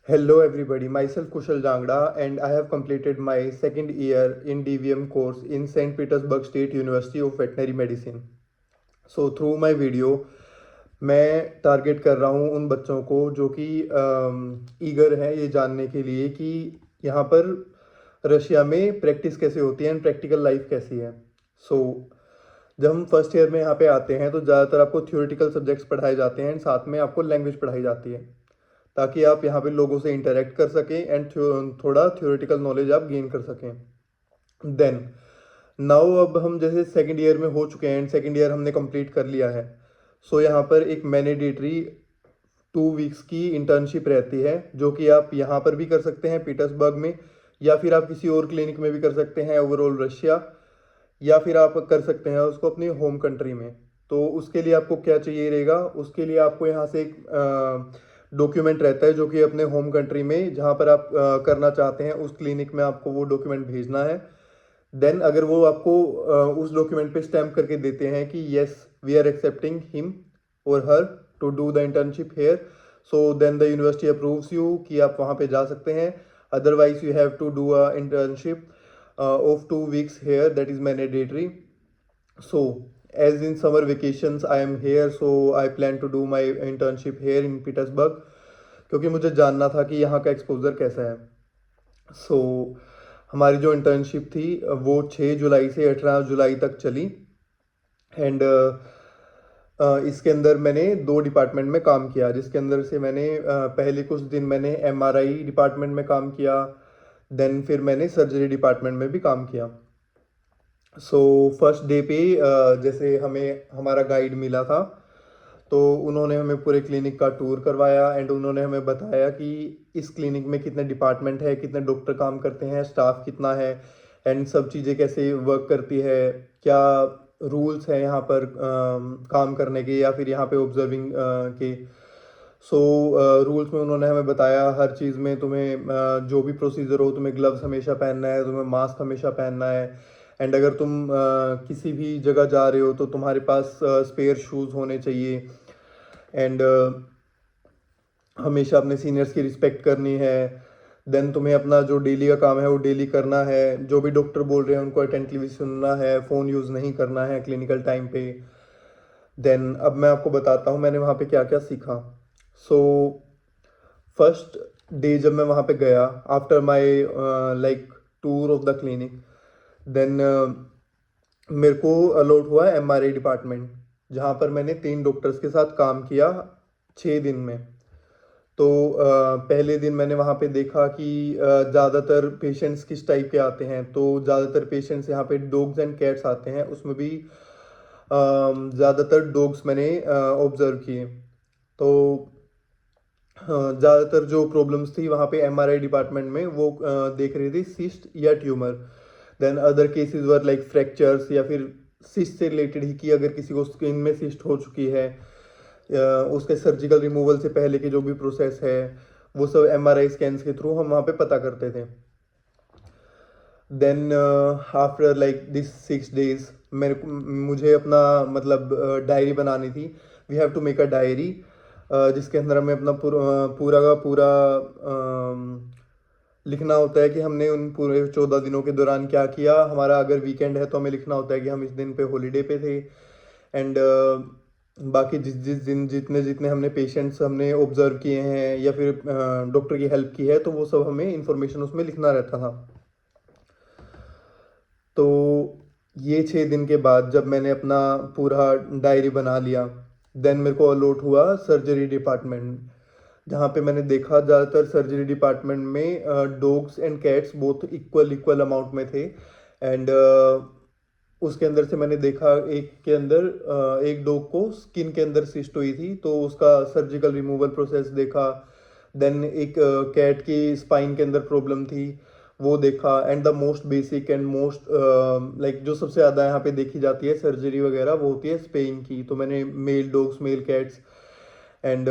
Hello everybody, myself Kushal Jangda and I have completed my second year in DVM course in St. Petersburg State University of Veterinary Medicine. So through my video मैं target कर रहा हूँ उन बच्चों को जो कि eager है ये जानने के लिए कि यहाँ पर रशिया में प्रैक्टिस कैसे होती है एंड प्रैक्टिकल लाइफ कैसी है। सो जब हम फर्स्ट ईयर में यहाँ पे आते हैं तो ज़्यादातर आपको थ्योरेटिकल सब्जेक्ट्स पढ़ाए जाते हैं एंड साथ में आपको लैंग्वेज पढ़ाई जाती है ताकि आप यहाँ पे लोगों से इंटरेक्ट कर सकें एंड थोड़ा थ्योरेटिकल नॉलेज आप गेन कर सकें। देन नाउ अब हम जैसे सेकंड ईयर में हो चुके हैं एंड सेकंड ईयर हमने कंप्लीट कर लिया है। सो यहाँ पर एक मैंडेटरी 2 वीक्स की इंटर्नशिप रहती है जो कि आप यहाँ पर भी कर सकते हैं पीटर्सबर्ग में, या फिर आप किसी और क्लिनिक में भी कर सकते हैं ओवरऑल रशिया, या फिर आप कर सकते हैं उसको अपनी होम कंट्री में। तो उसके लिए आपको क्या चाहिए रहेगा, उसके लिए आपको यहाँ से एक डॉक्यूमेंट रहता है जो कि अपने होम कंट्री में जहाँ पर आप करना चाहते हैं उस क्लिनिक में आपको वो डॉक्यूमेंट भेजना है। देन अगर वो आपको उस डॉक्यूमेंट पे स्टैम्प करके देते हैं कि yes we are accepting him और her to do the internship here, so then the university approves you कि आप वहाँ पे जा सकते हैं। Otherwise you have to do a internship of 2 weeks here, that is mandatory. So as in summer vacations I am here, so I plan to do my internship here in Petersburg क्योंकि मुझे जानना था कि यहाँ का exposure कैसा है। सो हमारी जो इंटर्नशिप थी वो 6 जुलाई से 18 जुलाई तक चली एंड इसके अंदर मैंने 2 डिपार्टमेंट में काम किया, जिसके अंदर से मैंने पहले कुछ दिन मैंने एमआरआई डिपार्टमेंट में काम किया, देन फिर मैंने सर्जरी डिपार्टमेंट में भी काम किया। सो फर्स्ट डे पे जैसे हमें हमारा गाइड मिला था तो उन्होंने हमें पूरे क्लिनिक का टूर करवाया एंड उन्होंने हमें बताया कि इस क्लिनिक में कितने डिपार्टमेंट है, कितने डॉक्टर काम करते हैं, स्टाफ कितना है एंड सब चीज़ें कैसे वर्क करती है, क्या रूल्स हैं यहाँ पर काम करने के या फिर यहाँ पे ऑब्जर्विंग के। सो रूल्स में उन्होंने हमें बताया हर चीज़ में तुम्हें जो भी प्रोसीजर हो तुम्हें ग्लव्स हमेशा पहनना है, तुम्हें मास्क हमेशा पहनना है एंड अगर तुम किसी भी जगह जा रहे हो तो तुम्हारे पास स्पेयर शूज़ होने चाहिए एंड हमेशा अपने सीनियर्स की रिस्पेक्ट करनी है। देन तुम्हें अपना जो डेली का काम है वो डेली करना है, जो भी डॉक्टर बोल रहे हैं उनको अटेंटिवली सुनना है, फ़ोन यूज़ नहीं करना है क्लिनिकल टाइम पे। देन अब मैं आपको बताता हूँ मैंने वहाँ पे क्या क्या सीखा। सो फर्स्ट डे जब मैं वहाँ पे गया after my like tour of the clinic, then मेरे को अलॉट हुआ एमआरआई डिपार्टमेंट जहाँ पर मैंने 3 डॉक्टर्स के साथ काम किया 6 दिन में। तो पहले दिन मैंने वहाँ पे देखा कि ज़्यादातर पेशेंट्स किस टाइप के आते हैं, तो ज़्यादातर पेशेंट्स यहाँ पे डॉग्स एंड कैट्स आते हैं, उसमें भी ज़्यादातर डॉग्स मैंने ऑब्जर्व किए। तो ज़्यादातर जो प्रॉब्लम्स थी वहाँ पे एमआरआई डिपार्टमेंट में वो देख रही थी सिस्ट या tumour. Then other cases were like fractures या फिर सिस्ट से रिलेटेड ही कि अगर किसी को स्किन में सिस्ट हो चुकी है उसके सर्जिकल रिमूवल से पहले के जो भी प्रोसेस है वो सब एमआरआई स्कैन्स के थ्रू हम वहाँ पे पता करते थे। Then after like this 6 days मुझे अपना मतलब डायरी बनानी थी। We have to make a diary जिसके अंदर हमें अपना पूरा का पूरा लिखना होता है कि हमने उन पूरे 14 दिनों के दौरान क्या किया। हमारा अगर वीकेंड है तो हमें लिखना होता है कि हम इस दिन पे हॉलीडे पे थे एंड बाकी जिस जिस दिन जितने जितने हमने पेशेंट्स हमने ऑब्जर्व किए हैं या फिर डॉक्टर की हेल्प की है तो वो सब हमें इंफॉर्मेशन उसमें लिखना रहता था। तो ये 6 दिन के बाद जब मैंने अपना पूरा डायरी बना लिया, देन मेरे को अलॉट हुआ सर्जरी डिपार्टमेंट जहाँ पे मैंने देखा ज़्यादातर सर्जरी डिपार्टमेंट में dogs and cats both equal equal amount में थे एंड उसके अंदर से मैंने देखा एक के अंदर एक डॉग को स्किन के अंदर सिस्ट हुई थी तो उसका सर्जिकल रिमूवल प्रोसेस देखा। देन एक कैट की स्पाइन के अंदर प्रॉब्लम थी वो देखा and the most basic and most like जो सबसे ज़्यादा यहाँ पे देखी जाती है सर्जरी वगैरह वो होती है स्पेइंग की। तो मैंने male dogs male cats and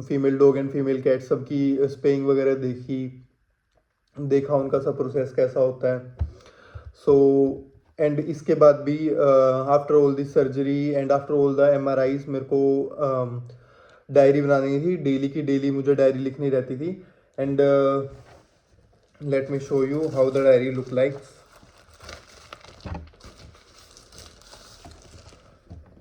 female dog and female cat सबकी स्पेइंग वगैरह देखा उनका सब प्रोसेस कैसा होता है। सो एंड इसके बाद भी after all this surgery and after all the MRIs मेरे को डायरी बनानी थी डेली की, डेली मुझे डायरी लिखनी रहती थी and let me show you how the diary look like.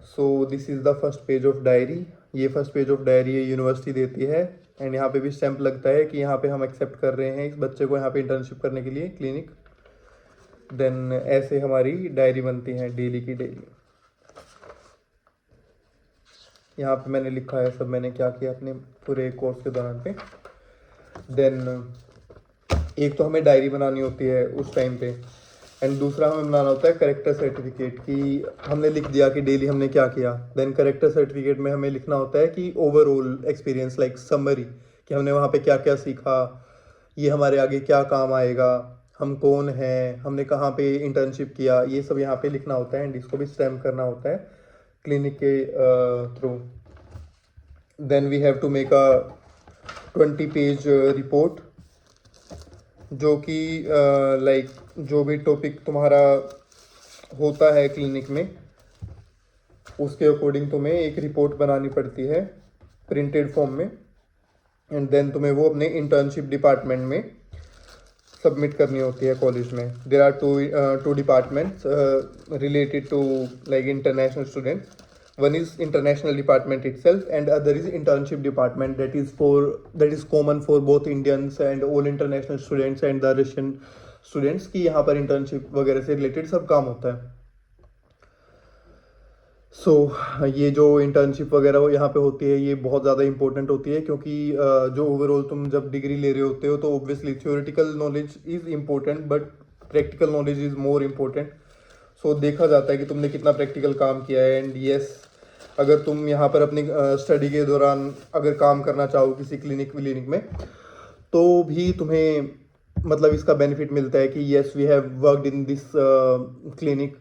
So this is the first page of diary. ये फर्स्ट पेज ऑफ डायरी ये यूनिवर्सिटी देती है, एंड यहाँ पे भी स्टैंप लगता है कि यहाँ पे हम एक्सेप्ट कर रहे हैं इस बच्चे को यहाँ पे इंटर्नशिप करने के लिए क्लिनिक। देन ऐसे हमारी डायरी बनती है डेली की डेली। यहाँ पे मैंने लिखा है सब मैंने क्या किया अपने पूरे कोर्स के दौरान पे। देन एक तो हमें डायरी बनानी होती है उस टाइम पे, एंड दूसरा हमें बनाना होता है करेक्टर सर्टिफिकेट कि हमने लिख दिया कि डेली हमने क्या किया। देन करेक्टर सर्टिफिकेट में हमें लिखना होता है कि ओवरऑल एक्सपीरियंस लाइक समरी, कि हमने वहाँ पे क्या क्या सीखा, ये हमारे आगे क्या काम आएगा, हम कौन हैं, हमने कहाँ पे इंटर्नशिप किया, ये सब यहाँ पे लिखना होता है, एंड इसको भी स्टैम्प करना होता है क्लिनिक के through. Then we have to make a 20 page report, जो कि लाइक जो भी टॉपिक तुम्हारा होता है क्लिनिक में उसके अकॉर्डिंग तुम्हें एक रिपोर्ट बनानी पड़ती है प्रिंटेड फॉर्म में, एंड देन तुम्हें वो अपने इंटर्नशिप डिपार्टमेंट में सबमिट करनी होती है कॉलेज में। There are two departments related to like international students. One is international department itself, and other is internship department that is common for both Indians and all international students and the Russian students, कि यहाँ पर internship वगैरह से related सब काम होता है। सो ये जो इंटर्नशिप वगैरह वो यहाँ पे होती है ये बहुत ज़्यादा इंपॉर्टेंट होती है, क्योंकि जो ओवरऑल तुम जब डिग्री ले रहे होते हो तो obviously theoretical knowledge is important but practical knowledge is more important. So देखा जाता है कि तुमने कितना प्रैक्टिकल काम किया है। एंड यस, अगर तुम यहाँ पर अपनी स्टडी के दौरान अगर काम करना चाहो किसी क्लिनिक में तो भी तुम्हें मतलब इसका बेनिफिट मिलता है कि yes we have worked in this clinic.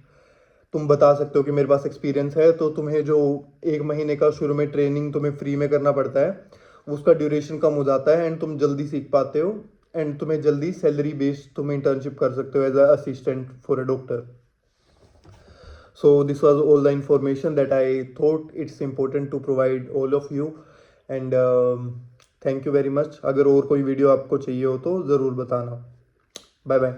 तुम बता सकते हो कि मेरे पास एक्सपीरियंस है, तो तुम्हें जो 1 महीने का शुरू में ट्रेनिंग तुम्हें फ्री में करना पड़ता है उसका ड्यूरेशन कम हो जाता है, एंड तुम जल्दी सीख पाते हो, एंड तुम्हें जल्दी सैलरी बेस्ड तुम इंटर्नशिप कर सकते हो as a assistant for a doctor. So this was all the information that I thought it's important to provide all of you, and thank you very much। अगर और कोई video आपको चाहिए हो तो ज़रूर बताना। Bye bye.